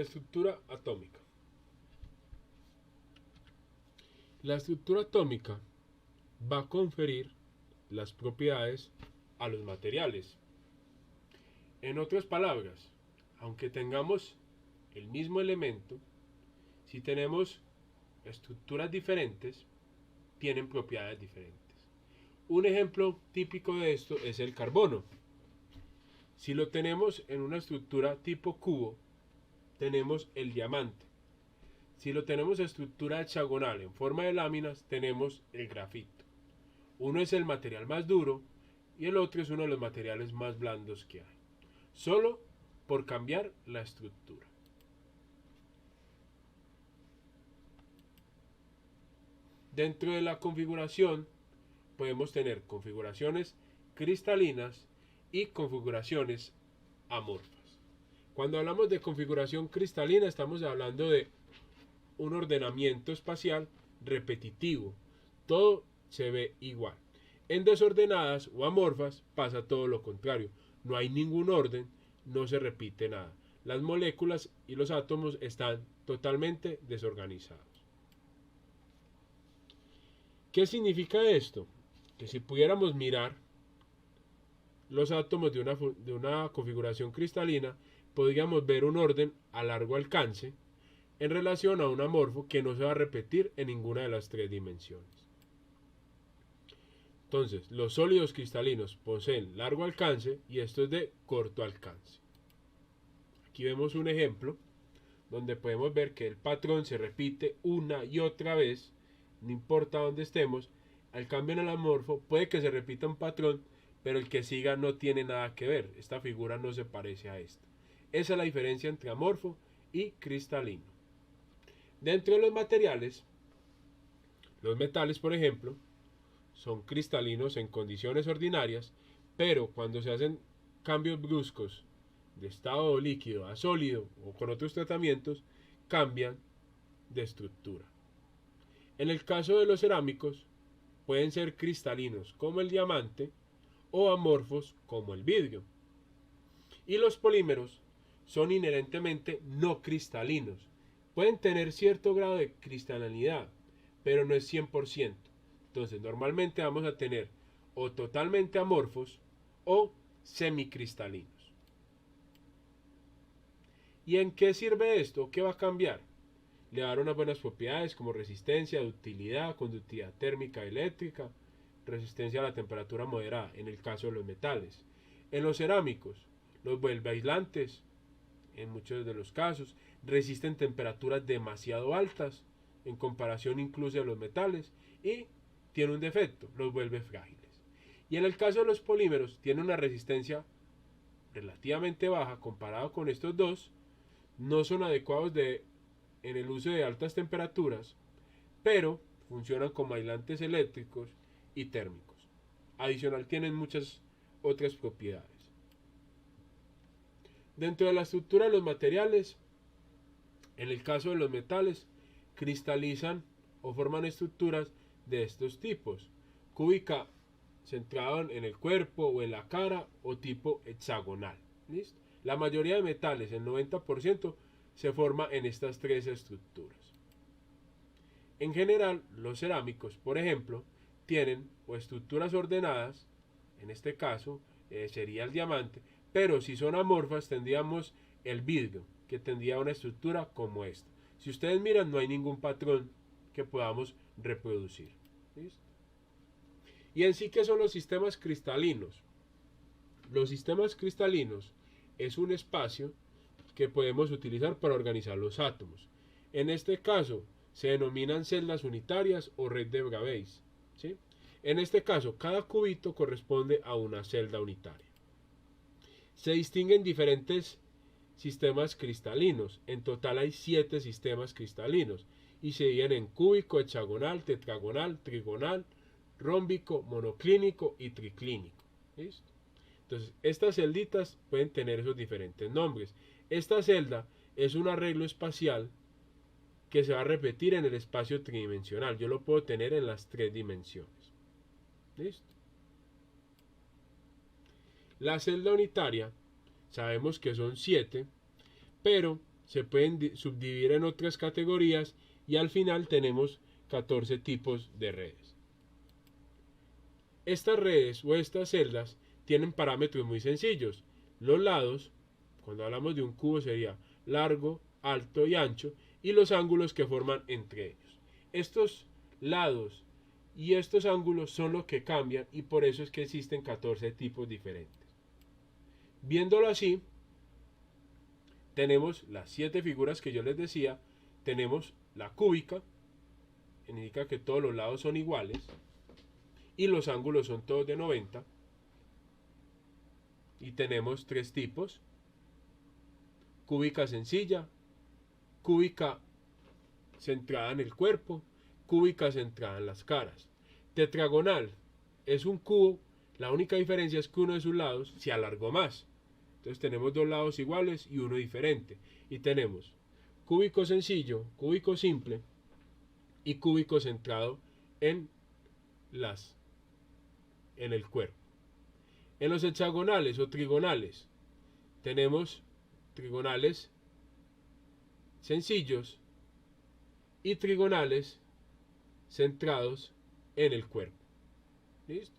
Estructura atómica. La estructura atómica va a conferir las propiedades a los materiales. En otras palabras, aunque tengamos el mismo elemento, si tenemos estructuras diferentes, tienen propiedades diferentes. Un ejemplo típico de esto es el carbono. Si lo tenemos en una estructura tipo cubo, tenemos el diamante. Si lo tenemos en estructura hexagonal en forma de láminas, tenemos el grafito. Uno es el material más duro y el otro es uno de los materiales más blandos que hay. Solo por cambiar la estructura. Dentro de la configuración podemos tener configuraciones cristalinas y configuraciones amorfas. Cuando hablamos de configuración cristalina estamos hablando de un ordenamiento espacial repetitivo. Todo se ve igual. En desordenadas o amorfas pasa todo lo contrario. No hay ningún orden, no se repite nada. Las moléculas y los átomos están totalmente desorganizados. ¿Qué significa esto? Que si pudiéramos mirar los átomos de una configuración cristalina, podríamos ver un orden a largo alcance en relación a un amorfo que no se va a repetir en ninguna de las tres dimensiones. Entonces, los sólidos cristalinos poseen largo alcance y esto es de corto alcance. Aquí vemos un ejemplo donde podemos ver que el patrón se repite una y otra vez, no importa dónde estemos. Al cambio en el amorfo puede que se repita un patrón, pero el que siga no tiene nada que ver. Esta figura no se parece a esta. Esa es la diferencia entre amorfo y cristalino. Dentro de los materiales, los metales, por ejemplo, son cristalinos en condiciones ordinarias, pero cuando se hacen cambios bruscos de estado líquido a sólido o con otros tratamientos, cambian de estructura. En el caso de los cerámicos, pueden ser cristalinos como el diamante o amorfos como el vidrio. Y los polímeros son inherentemente no cristalinos. Pueden tener cierto grado de cristalinidad, pero no es 100%. Entonces, normalmente vamos a tener o totalmente amorfos o semicristalinos. ¿Y en qué sirve esto? ¿Qué va a cambiar? Le va a dar unas buenas propiedades como resistencia, ductilidad, conductividad térmica eléctrica, resistencia a la temperatura moderada, en el caso de los metales. En los cerámicos, los vuelve aislantes, en muchos de los casos, resisten temperaturas demasiado altas, en comparación incluso a los metales, y tiene un defecto, los vuelve frágiles. Y en el caso de los polímeros, tiene una resistencia relativamente baja comparado con estos dos, no son adecuados en el uso de altas temperaturas, pero funcionan como aislantes eléctricos y térmicos. Adicional, tienen muchas otras propiedades. Dentro de la estructura de los materiales, en el caso de los metales, cristalizan o forman estructuras de estos tipos: cúbica, centrada en el cuerpo o en la cara, o tipo hexagonal. ¿Listo? La mayoría de metales, el 90%, se forma en estas tres estructuras. En general, los cerámicos, por ejemplo, tienen o estructuras ordenadas, en este caso sería el diamante, pero si son amorfas tendríamos el vidrio, que tendría una estructura como esta. Si ustedes miran, no hay ningún patrón que podamos reproducir. ¿Listo? Y en sí, ¿qué son los sistemas cristalinos? Los sistemas cristalinos es un espacio que podemos utilizar para organizar los átomos. En este caso se denominan celdas unitarias o red de Bravais, ¿sí? En este caso, cada cubito corresponde a una celda unitaria. Se distinguen diferentes sistemas cristalinos. En total hay 7 sistemas cristalinos y se dividen en cúbico, hexagonal, tetragonal, trigonal, rómbico, monoclínico y triclínico. ¿Listo? Entonces, estas celditas pueden tener esos diferentes nombres. Esta celda es un arreglo espacial que se va a repetir en el espacio tridimensional. Yo lo puedo tener en las 3 dimensiones. ¿Listo? La celda unitaria, sabemos que son 7, pero se pueden subdividir en otras categorías y al final tenemos 14 tipos de redes. Estas redes o estas celdas tienen parámetros muy sencillos. Los lados, cuando hablamos de un cubo, sería largo, alto y ancho, y los ángulos que forman entre ellos. Estos lados y estos ángulos son los que cambian y por eso es que existen 14 tipos diferentes. Viéndolo así, tenemos las 7 figuras que yo les decía. Tenemos la cúbica, que indica que todos los lados son iguales y los ángulos son todos de 90. Y tenemos 3 tipos: cúbica sencilla, cúbica centrada en el cuerpo, cúbica centrada en las caras. Tetragonal es un cubo, la única diferencia es que uno de sus lados se alargó más. Entonces tenemos 2 lados iguales y uno diferente. Y tenemos cúbico sencillo, cúbico simple y cúbico centrado en el cuerpo. En los hexagonales o trigonales tenemos trigonales sencillos y trigonales centrados en el cuerpo. ¿Listo?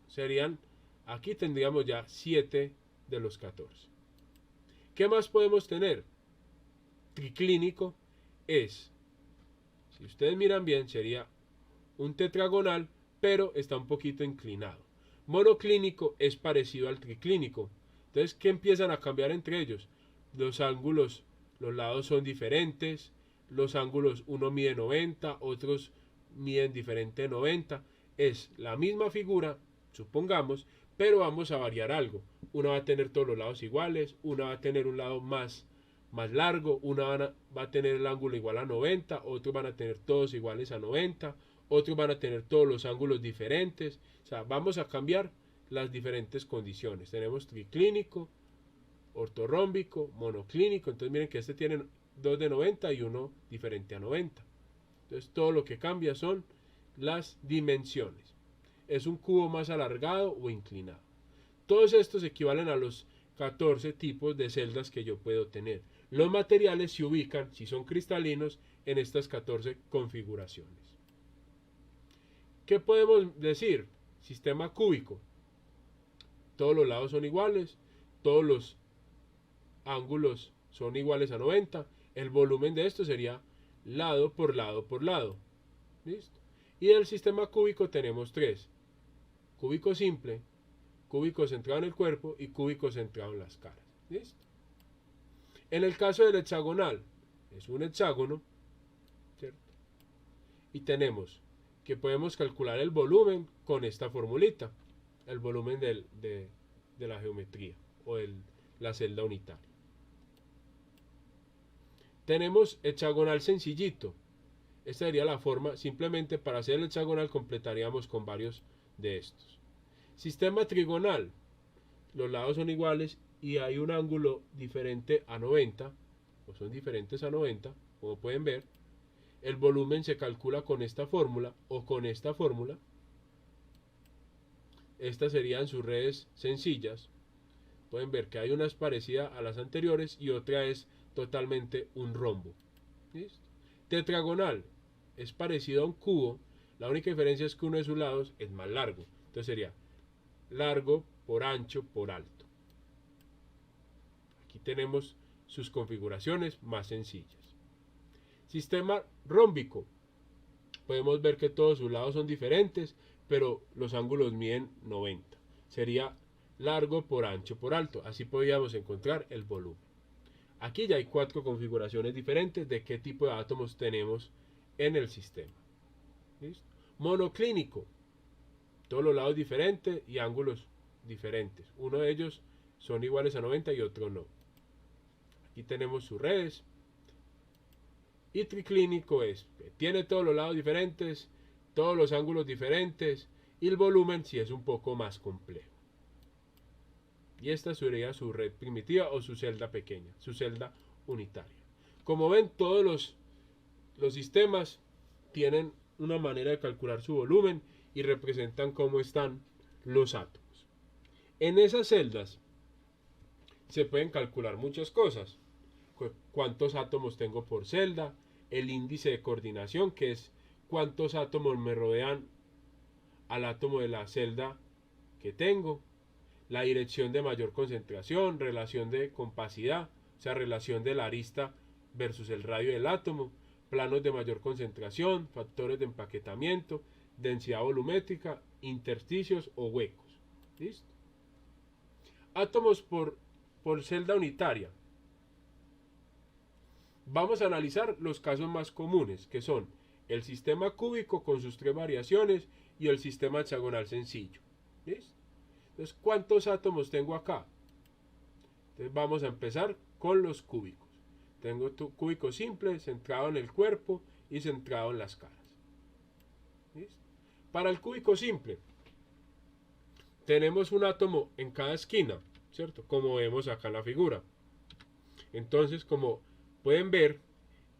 Aquí tendríamos ya 7 de los 14. ¿Qué más podemos tener? Triclínico es, si ustedes miran bien, sería un tetragonal, pero está un poquito inclinado. Monoclínico es parecido al triclínico. Entonces, ¿qué empiezan a cambiar entre ellos? Los ángulos, los lados son diferentes, los ángulos uno mide 90, otros miden diferente de 90. Es la misma figura, supongamos, pero vamos a variar algo. Una va a tener todos los lados iguales, una va a tener un lado más largo, una va a tener el ángulo igual a 90, otros van a tener todos iguales a 90, otros van a tener todos los ángulos diferentes. O sea, vamos a cambiar las diferentes condiciones. Tenemos triclínico, ortorrómbico, monoclínico. Entonces miren que este tiene 2 de 90 y uno diferente a 90. Entonces todo lo que cambia son las dimensiones. Es un cubo más alargado o inclinado. Todos estos equivalen a los 14 tipos de celdas que yo puedo tener. Los materiales se ubican, si son cristalinos, en estas 14 configuraciones. ¿Qué podemos decir? Sistema cúbico. Todos los lados son iguales, todos los ángulos son iguales a 90. El volumen de esto sería lado por lado por lado. ¿Listo? Y del sistema cúbico tenemos 3. Cúbico simple, cúbico centrado en el cuerpo y cúbico centrado en las caras. ¿Listo? En el caso del hexagonal, es un hexágono, ¿cierto? Y tenemos que podemos calcular el volumen con esta formulita, el volumen de la geometría o la celda unitaria. Tenemos hexagonal sencillito. Esta sería la forma. Simplemente para hacer el hexagonal completaríamos con varios de estos. Sistema trigonal. Los lados son iguales y hay un ángulo diferente a 90, o son diferentes a 90, como pueden ver. El volumen se calcula con esta fórmula o con esta fórmula. Estas serían sus redes sencillas. Pueden ver que hay una es parecida a las anteriores y otra es totalmente un rombo. ¿Listo? Tetragonal es parecido a un cubo. La única diferencia es que uno de sus lados es más largo. Entonces sería largo por ancho por alto. Aquí tenemos sus configuraciones más sencillas. Sistema rómbico. Podemos ver que todos sus lados son diferentes, pero los ángulos miden 90. Sería largo por ancho por alto. Así podríamos encontrar el volumen. Aquí ya hay 4 configuraciones diferentes de qué tipo de átomos tenemos en el sistema. ¿Listo? Monoclínico. Todos los lados diferentes y ángulos diferentes. Uno de ellos son iguales a 90 y otro no. Aquí tenemos sus redes. Y triclínico es, tiene todos los lados diferentes, todos los ángulos diferentes y el volumen sí es un poco más complejo. Y esta sería su red primitiva o su celda pequeña, su celda unitaria. Como ven, todos los sistemas tienen una manera de calcular su volumen y representan cómo están los átomos. En esas celdas se pueden calcular muchas cosas. cuántos átomos tengo por celda, el índice de coordinación, que es cuántos átomos me rodean al átomo de la celda que tengo, la dirección de mayor concentración, relación de compacidad, o sea, relación de la arista versus el radio del átomo, planos de mayor concentración, factores de empaquetamiento, densidad volumétrica, intersticios o huecos. ¿Listo? Átomos por celda unitaria. Vamos a analizar los casos más comunes, que son el sistema cúbico con sus 3 variaciones y el sistema hexagonal sencillo. ¿Listo? Entonces, ¿cuántos átomos tengo acá? Entonces vamos a empezar con los cúbicos. Tengo tu cúbico simple, centrado en el cuerpo y centrado en las caras. ¿Listo? Para el cúbico simple, tenemos un átomo en cada esquina, ¿cierto? Como vemos acá en la figura. Entonces, como pueden ver,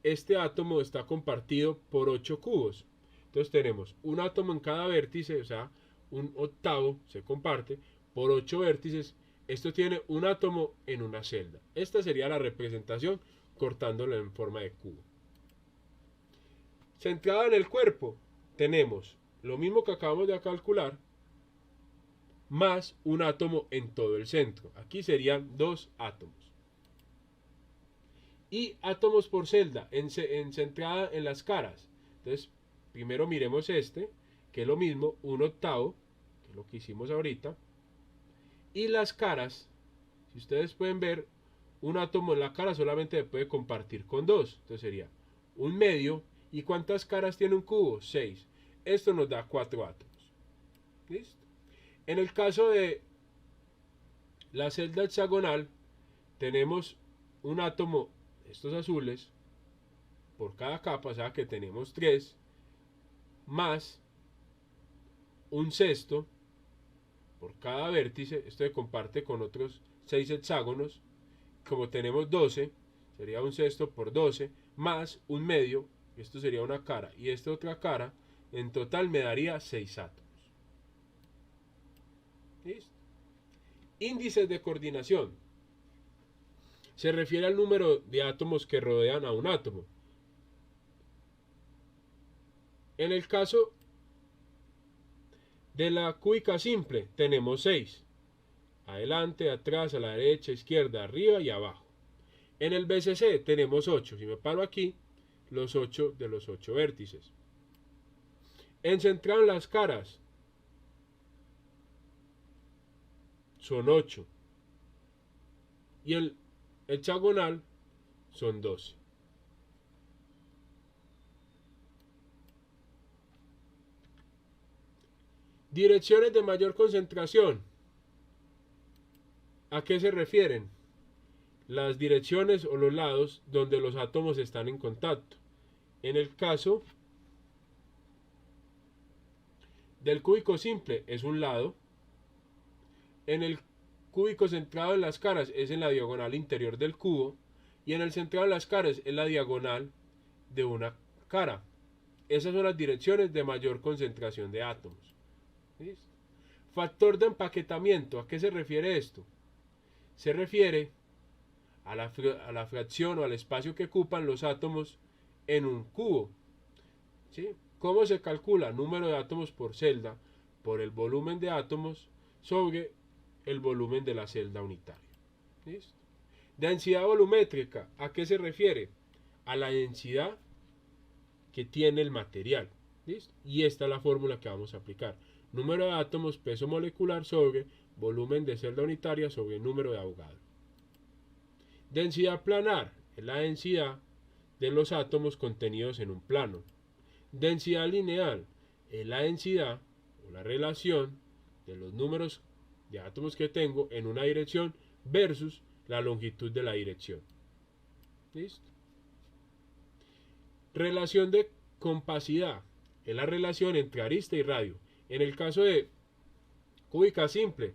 este átomo está compartido por 8 cubos. Entonces tenemos un átomo en cada vértice, o sea, un octavo se comparte por 8 vértices. Esto tiene un átomo en una celda. Esta sería la representación cortándolo en forma de cubo. Centrada en el cuerpo, tenemos lo mismo que acabamos de calcular, más un átomo en todo el centro. Aquí serían 2 átomos. Y átomos por celda, centrada en las caras. Entonces, primero miremos este, que es lo mismo, un octavo, que es lo que hicimos ahorita. Y las caras, si ustedes pueden ver, un átomo en la cara solamente se puede compartir con 2. Entonces sería un medio. ¿Y cuántas caras tiene un cubo? 6. Esto nos da 4 átomos. ¿Listo? En el caso de la celda hexagonal, tenemos un átomo, estos azules, por cada capa, o sea que tenemos 3, más un sexto por cada vértice. Esto se comparte con otros 6 hexágonos. Como tenemos 12, sería un sexto por 12, más un medio, esto sería una cara, y esta otra cara, en total me daría 6 átomos. ¿Listo? Índices de coordinación. Se refiere al número de átomos que rodean a un átomo. En el caso de la cúbica simple, tenemos 6. Adelante, atrás, a la derecha, izquierda, arriba y abajo. En el BCC tenemos 8. Si me paro aquí, los 8 de los 8 vértices. En centrado en las caras, son 8. Y el hexagonal son 12. Direcciones de mayor concentración. ¿A qué se refieren? Las direcciones o los lados donde los átomos están en contacto. En el caso del cúbico simple es un lado. En el cúbico centrado en las caras es en la diagonal interior del cubo. Y en el centrado en las caras es la diagonal de una cara. Esas son las direcciones de mayor concentración de átomos. ¿Listo? Factor de empaquetamiento. ¿A qué se refiere esto? Se refiere a la fracción o al espacio que ocupan los átomos en un cubo. ¿Sí? ¿Cómo se calcula? Número de átomos por celda por el volumen de átomos sobre el volumen de la celda unitaria. ¿Listo? Densidad volumétrica. ¿A qué se refiere? A la densidad que tiene el material. ¿Listo? Y esta es la fórmula que vamos a aplicar. Número de átomos, peso molecular sobre volumen de celda unitaria sobre el número de Avogadro. Densidad planar es la densidad de los átomos contenidos en un plano. Densidad lineal es la densidad o la relación de los números de átomos que tengo en una dirección versus la longitud de la dirección. ¿Listo? Relación de compacidad es la relación entre arista y radio. En el caso de cúbica simple,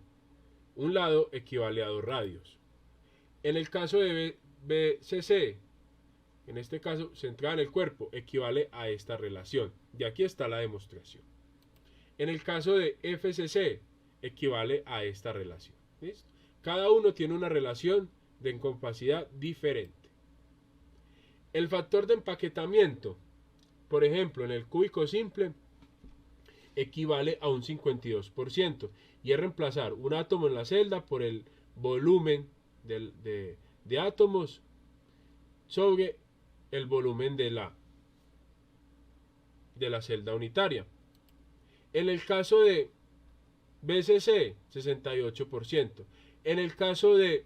un lado equivale a 2 radios. En el caso de BCC, en este caso centrada en el cuerpo, equivale a esta relación. Y aquí está la demostración. En el caso de FCC, equivale a esta relación. ¿Listo? Cada uno tiene una relación de incompacidad diferente. El factor de empaquetamiento, por ejemplo, en el cúbico simple, equivale a un 52% y es reemplazar un átomo en la celda por el volumen de átomos sobre el volumen de la celda unitaria. En el caso de BCC, 68%. En el caso de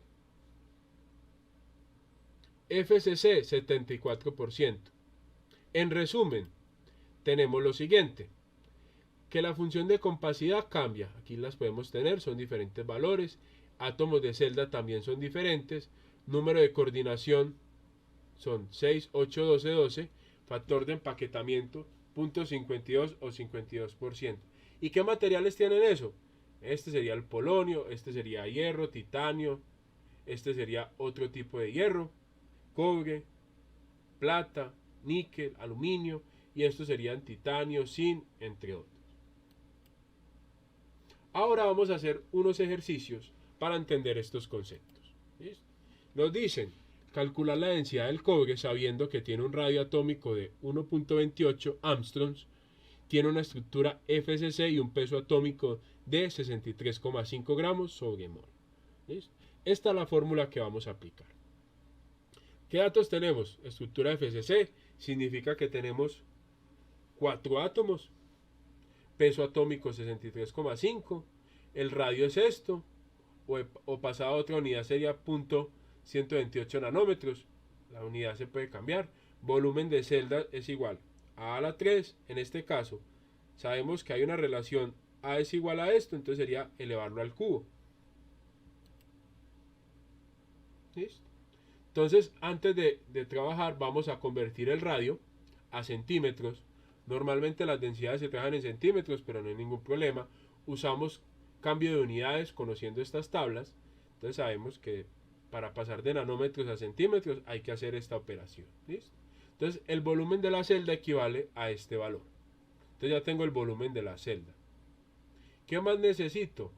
FCC, 74%. En resumen, tenemos lo siguiente, que la función de compacidad cambia. Aquí las podemos tener, son diferentes valores. Átomos de celda también son diferentes. Número de coordinación son 6, 8, 12, 12. Factor de empaquetamiento, 0.52 o 52%. ¿Y qué materiales tienen eso? Este sería el polonio, este sería hierro, titanio, este sería otro tipo de hierro, cobre, plata, níquel, aluminio, y estos serían titanio, zinc, entre otros. Ahora vamos a hacer unos ejercicios para entender estos conceptos. ¿Listo? Nos dicen calcular la densidad del cobre sabiendo que tiene un radio atómico de 1.28 Armstrongs, tiene una estructura FCC y un peso atómico de 63,5 gramos sobre mol. ¿Listo? Esta es la fórmula que vamos a aplicar. ¿Qué datos tenemos? Estructura FCC significa que tenemos 4 átomos, peso atómico 63,5, el radio es esto, o pasado a otra unidad sería 0.128 nanómetros, la unidad se puede cambiar, volumen de celda es igual a la 3, en este caso sabemos que hay una relación A es igual a esto, entonces sería elevarlo al cubo. ¿Listo? Entonces, antes de trabajar, vamos a convertir el radio a centímetros. Normalmente las densidades se trabajan en centímetros, pero no hay ningún problema. Usamos cambio de unidades conociendo estas tablas. Entonces sabemos que para pasar de nanómetros a centímetros hay que hacer esta operación. ¿Listo? Entonces, el volumen de la celda equivale a este valor. Entonces ya tengo el volumen de la celda. ¿Qué más necesito?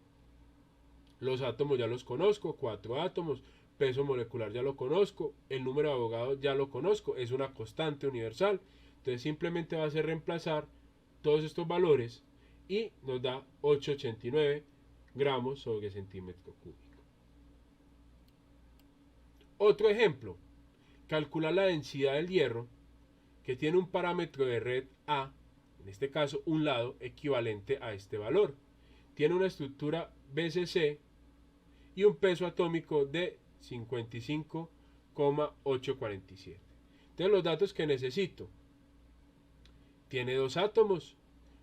Los átomos ya los conozco, 4 átomos. Peso molecular ya lo conozco, el número de Avogadro ya lo conozco, es una constante universal, entonces simplemente va a ser reemplazar todos estos valores y nos da 8,89 gramos sobre centímetro cúbico. Otro ejemplo, calcular la densidad del hierro que tiene un parámetro de red A, en este caso un lado equivalente a este valor. Tiene una estructura BCC y un peso atómico de 55,847. Entonces los datos que necesito: tiene 2 átomos,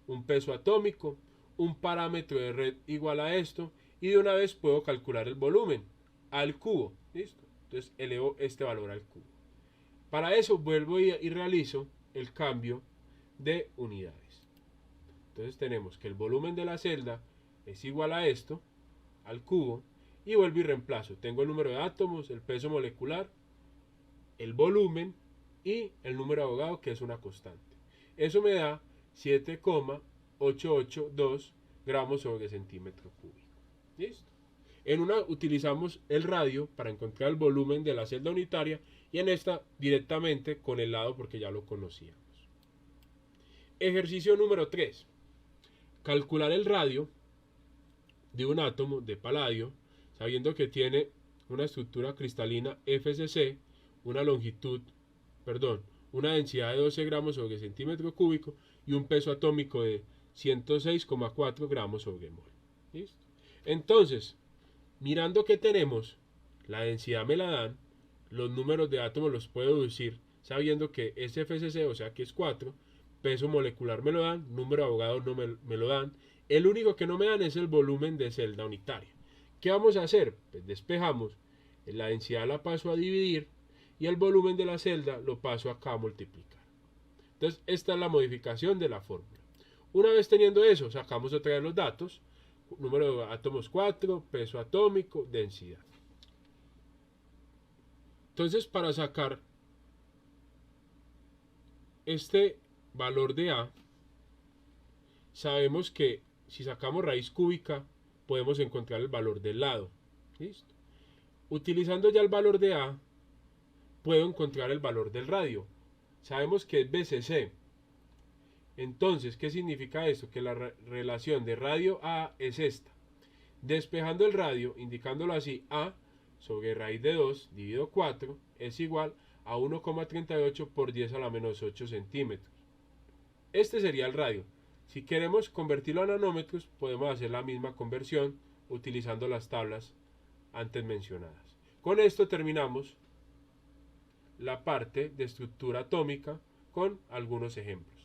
un peso atómico, un parámetro de red igual a esto, y de una vez puedo calcular el volumen al cubo. ¿Listo? Entonces elevo este valor al cubo. Para eso vuelvo y realizo el cambio de unidades. Entonces tenemos que el volumen de la celda es igual a esto, al cubo, y vuelvo y reemplazo. Tengo el número de átomos, el peso molecular, el volumen y el número de Avogadro, que es una constante. Eso me da 7,882 gramos sobre centímetro cúbico. ¿Listo? En una utilizamos el radio para encontrar el volumen de la celda unitaria y en esta directamente con el lado porque ya lo conocíamos. Ejercicio número 3. Calcular el radio de un átomo de paladio sabiendo que tiene una estructura cristalina FCC, una densidad de 12 gramos sobre centímetro cúbico y un peso atómico de 106,4 gramos sobre mol. ¿Listo? Entonces, mirando que tenemos, la densidad me la dan, los números de átomos los puedo deducir sabiendo que es FCC, o sea que es 4, peso molecular me lo dan, número de Avogadro no me lo dan, el único que no me dan es el volumen de celda unitaria. ¿Qué vamos a hacer? Pues despejamos, la densidad la paso a dividir y el volumen de la celda lo paso acá a multiplicar. Entonces esta es la modificación de la fórmula. Una vez teniendo eso, sacamos otra vez los datos, número de átomos 4, peso atómico, densidad. Entonces para sacar este valor de A, sabemos que si sacamos raíz cúbica podemos encontrar el valor del lado. ¿Listo? Utilizando ya el valor de A, puedo encontrar el valor del radio. Sabemos que es BCC. Entonces, ¿qué significa esto? Que la relación de radio a es esta. Despejando el radio, indicándolo así, a sobre raíz de 2 dividido 4 es igual a 1,38 por 10 a la menos 8 centímetros. Este sería el radio. Si queremos convertirlo a nanómetros, podemos hacer la misma conversión utilizando las tablas antes mencionadas. Con esto terminamos la parte de estructura atómica con algunos ejemplos.